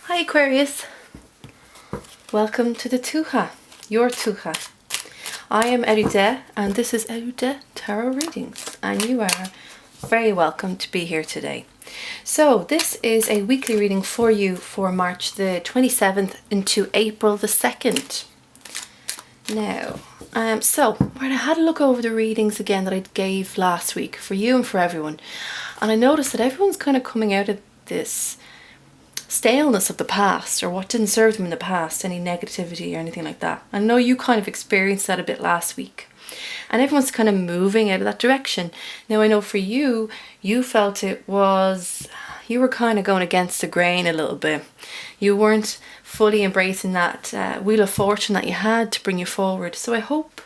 Hi Aquarius, welcome to the Tuatha, your Tuatha. I am Eriu and this is Eriu Tarot Readings, and you are very welcome to be here today. So this is a weekly reading for you for March the 27th into April the 2nd. Now, I had a look over the readings again that I gave last week for you and for everyone, and I noticed that everyone's kind of coming out of this staleness of the past, or what didn't serve them in the past, any negativity or anything like that. I know you kind of experienced that a bit last week, and everyone's kind of moving out of that direction. Now I know for you, you felt you were kind of going against the grain a little bit. You weren't fully embracing that wheel of fortune that you had to bring you forward. So I hope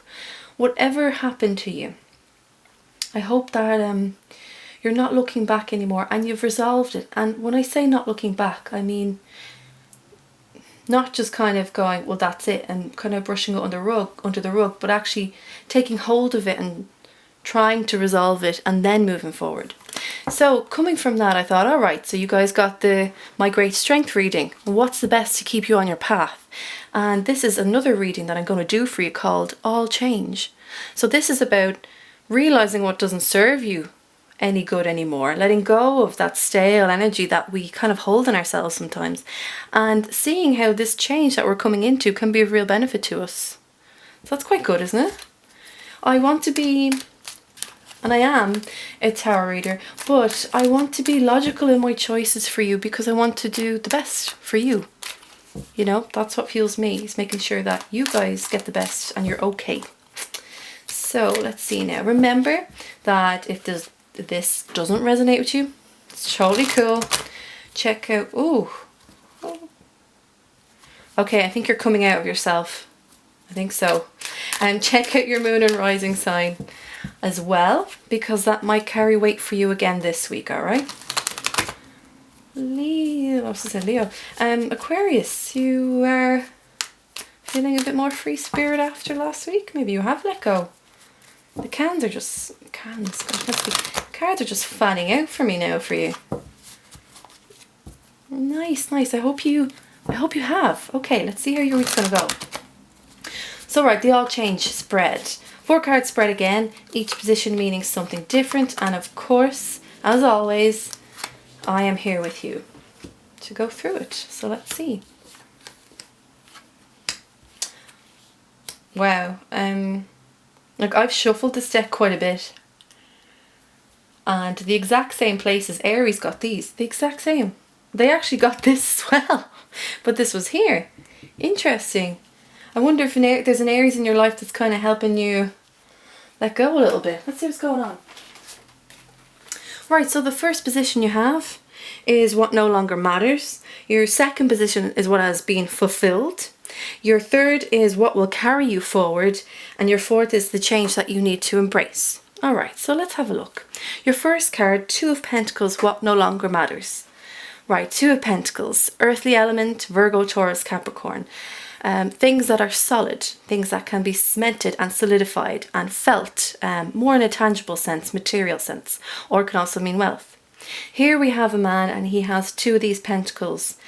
whatever happened to you, I hope that you're not looking back anymore and you've resolved it. And when I say not looking back, I mean not just kind of going, well, that's it, and kind of brushing it under the rug, but actually taking hold of it and trying to resolve it and then moving forward. So coming from that, I thought, all right, so you guys got my great strength reading. What's the best to keep you on your path? And this is another reading that I'm going to do for you called All Change. So this is about realizing what doesn't serve you any good anymore, letting go of that stale energy that we kind of hold in ourselves sometimes, and seeing how this change that we're coming into can be of real benefit to us. So that's quite good, isn't it? I want to be, and I am, a tarot reader, but I want to be logical in my choices for you because I want to do the best for you. You know, that's what fuels me, is making sure that you guys get the best and you're okay. So let's see now. Remember that if this doesn't resonate with you, it's totally cool. Check out, okay, I think you're coming out of yourself. I think so. And check out your moon and rising sign as well, because that might carry weight for you again this week, all right? Leo. Aquarius, you are feeling a bit more free spirit after last week. Maybe you have let go. The cards are just fanning out for me now for you. Nice. I hope you have. Okay, let's see how your week's gonna go. So right, the All Change spread. 4 card spread again, each position meaning something different, and of course, as always, I am here with you to go through it. So let's see. Wow. Like, I've shuffled this deck quite a bit, and the exact same places Aries got these, the exact same. They actually got this as well, but this was here. Interesting. I wonder if there's an Aries in your life that's kind of helping you let go a little bit. Let's see what's going on. Right, so the first position you have is what no longer matters. Your second position is what has been fulfilled. Your third is what will carry you forward, and your fourth is the change that you need to embrace. All right, so let's have a look. Your first card, 2 of Pentacles, what no longer matters. Right, 2 of Pentacles, earthly element, Virgo, Taurus, Capricorn. Things that are solid, things that can be cemented and solidified and felt, more in a tangible sense, material sense, or it can also mean wealth. Here we have a man and he has 2 of these pentacles,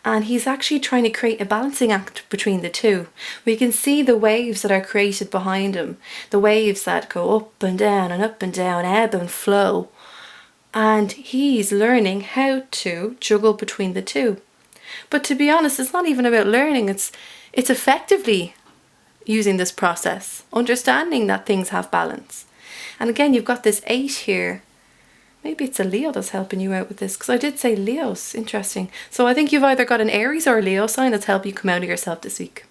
and he's actually trying to create a balancing act between the two. We can see the waves that are created behind him, the waves that go up and down, ebb and flow. And he's learning how to juggle between the two. But to be honest, it's not even about learning, it's effectively using this process, understanding that things have balance. And again, you've got this 8 here. Maybe it's a Leo that's helping you out with this, because I did say Leos. Interesting. So I think you've either got an Aries or a Leo sign that's helping you come out of yourself this week.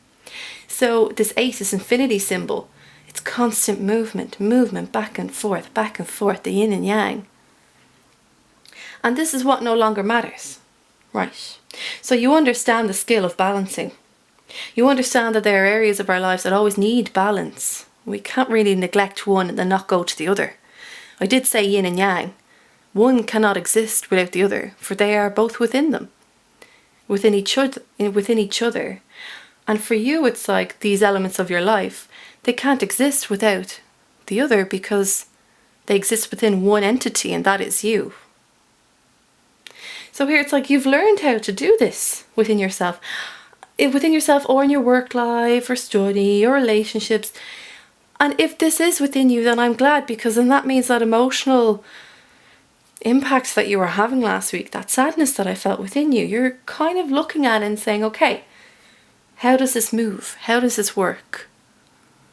So this 8, this infinity symbol, it's constant movement back and forth, the yin and yang. And this is what no longer matters. Right. So you understand the skill of balancing. You understand that there are areas of our lives that always need balance. We can't really neglect one and then not go to the other. I did say yin and yang. One cannot exist without the other, for they are both within them, within each other. And for you, it's like these elements of your life, they can't exist without the other because they exist within one entity, and that is you. So here it's like you've learned how to do this within yourself. Within yourself, or in your work life, or study, or relationships. And if this is within you, then I'm glad, because then that means that emotional impacts that you were having last week, that sadness that I felt within you, you're kind of looking at it and saying, okay, how does this move? How does this work?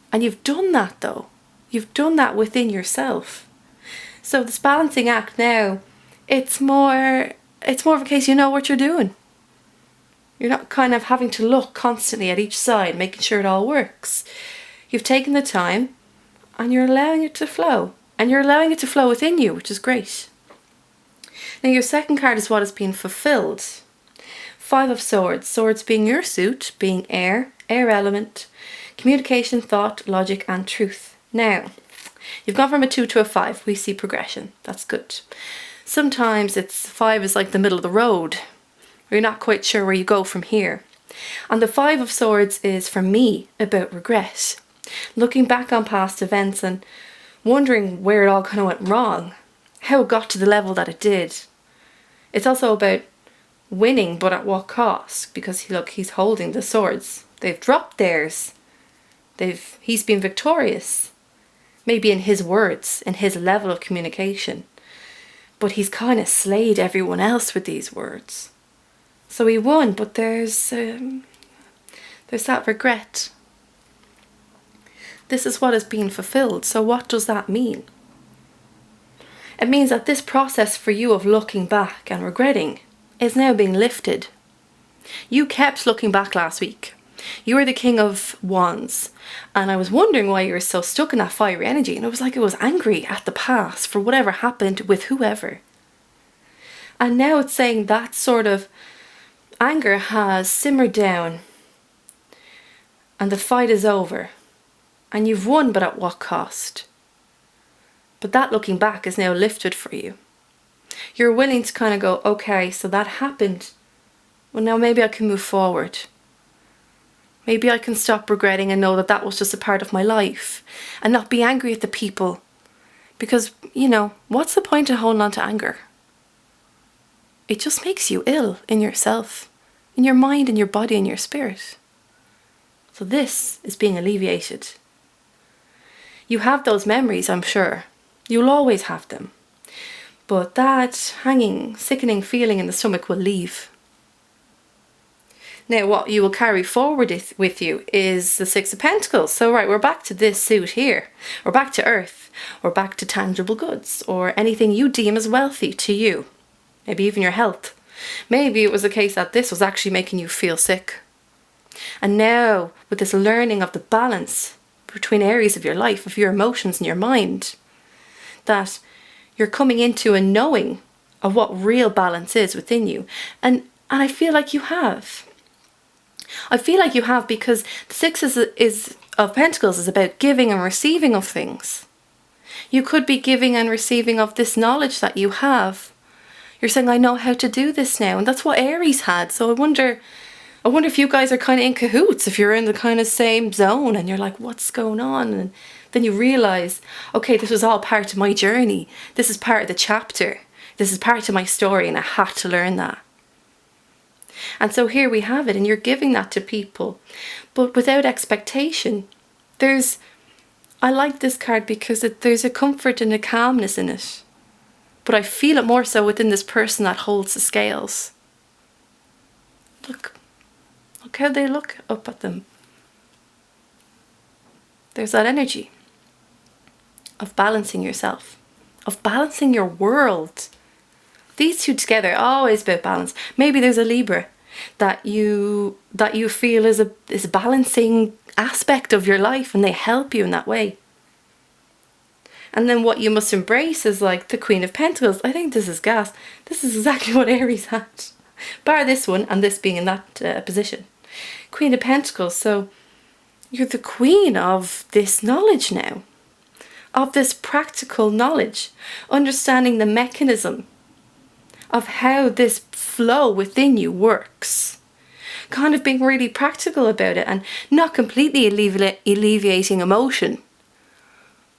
And you've done that though. You've done that within yourself. So this balancing act now, it's more of a case you know what you're doing. You're not kind of having to look constantly at each side, making sure it all works. You've taken the time and you're allowing it to flow. And you're allowing it to flow within you, which is great. Now your second card is what has been fulfilled. 5 of Swords. Swords being your suit, being air element, communication, thought, logic and truth. Now, you've gone from a 2 to a 5. We see progression. That's good. Sometimes 5 is like the middle of the road. You're not quite sure where you go from here. And the 5 of Swords is, for me, about regret. Looking back on past events and wondering where it all kind of went wrong. How it got to the level that it did. It's also about winning, but at what cost? Because he's holding the swords. They've dropped theirs. He's been victorious. Maybe in his words, in his level of communication. But he's kind of slayed everyone else with these words. So he won, but there's that regret. This is what has been fulfilled. So what does that mean? It means that this process for you of looking back and regretting is now being lifted. You kept looking back last week. You were the King of Wands. And I was wondering why you were so stuck in that fiery energy. And it was like it was angry at the past for whatever happened with whoever. And now it's saying that sort of anger has simmered down. And the fight is over. And you've won, but at what cost? But that looking back is now lifted for you. You're willing to kind of go, okay, so that happened. Well, now maybe I can move forward. Maybe I can stop regretting and know that that was just a part of my life. And not be angry at the people. Because, what's the point of holding on to anger? It just makes you ill in yourself. In your mind, in your body, in your spirit. So this is being alleviated. You have those memories, I'm sure. You'll always have them. But that hanging, sickening feeling in the stomach will leave. Now what you will carry forward with you is the 6 of Pentacles. So right, we're back to this suit here. We're back to earth. We're back to tangible goods. Or anything you deem as wealthy to you. Maybe even your health. Maybe it was the case that this was actually making you feel sick. And now, with this learning of the balance between areas of your life, of your emotions and your mind, that you're coming into a knowing of what real balance is within you. And I feel like you have. I feel like you have, because the 6 of Pentacles is about giving and receiving of things. You could be giving and receiving of this knowledge that you have. You're saying, I know how to do this now. And that's what Aries had. So I wonder if you guys are kind of in cahoots, if you're in the kind of same zone and you're like, what's going on? And then you realise, okay, this was all part of my journey. This is part of the chapter. This is part of my story, and I had to learn that. And so here we have it, and you're giving that to people, but without expectation. I like this card because there's a comfort and a calmness in it. But I feel it more so within this person that holds the scales. Look how they look up at them. There's that energy of balancing yourself, of balancing your world. These two together are always about balance. Maybe there's a Libra that you feel is a balancing aspect of your life, and they help you in that way. And then what you must embrace is like the Queen of Pentacles. I think this is gas. This is exactly what Aries had. Bar this one and this being in that position. Queen of Pentacles. So you're the queen of this knowledge now. Of this practical knowledge. Understanding the mechanism of how this flow within you works. Kind of being really practical about it and not completely alleviating emotion,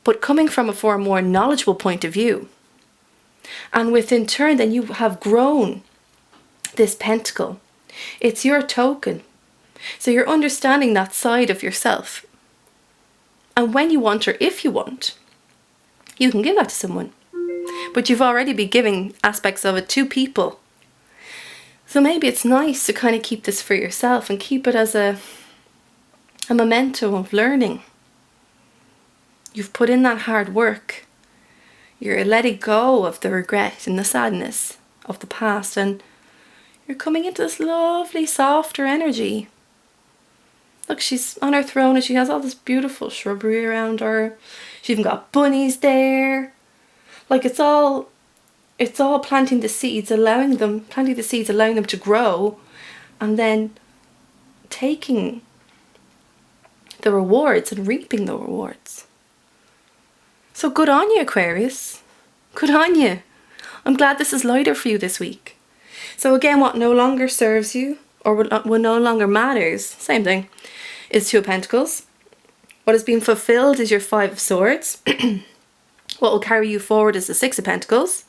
but coming from a far more knowledgeable point of view. And within turn, then you have grown this pentacle. It's your token. So you're understanding that side of yourself. And when you want, or if you want, you can give that to someone. But you've already been giving aspects of it to people. So maybe it's nice to kind of keep this for yourself and keep it as a memento of learning. You've put in that hard work. You're letting go of the regret and the sadness of the past, and you're coming into this lovely, softer energy. Look, she's on her throne and she has all this beautiful shrubbery around her. She's even got bunnies there. Like it's all planting the seeds, allowing them to grow, and then taking the rewards and reaping the rewards. So good on you, Aquarius. Good on you. I'm glad this is lighter for you this week. So again, what no longer serves you, or what no longer matters, same thing, is Two of Pentacles. What has been fulfilled is your Five of Swords. What will carry you forward is the Six of Pentacles.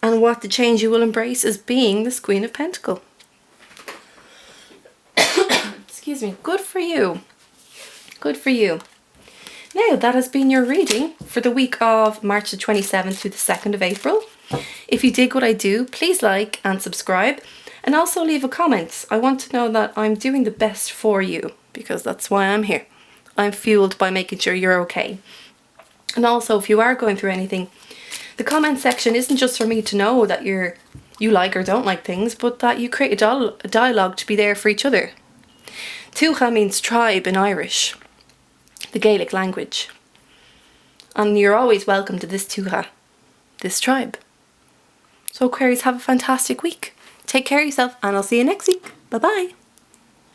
And what the change you will embrace is being the Queen of Pentacles. Excuse me. Good for you. Good for you. Now, that has been your reading for the week of March the 27th to the 2nd of April. If you dig what I do, please like and subscribe. And also leave a comment. I want to know that I'm doing the best for you, because that's why I'm here. I'm fueled by making sure you're okay. And also, if you are going through anything, the comment section isn't just for me to know that you like or don't like things, but that you create a dialogue to be there for each other. Tuatha means tribe in Irish, the Gaelic language. And you're always welcome to this Tuatha, this tribe. So Aquarius, have a fantastic week. Take care of yourself, and I'll see you next week. Bye bye.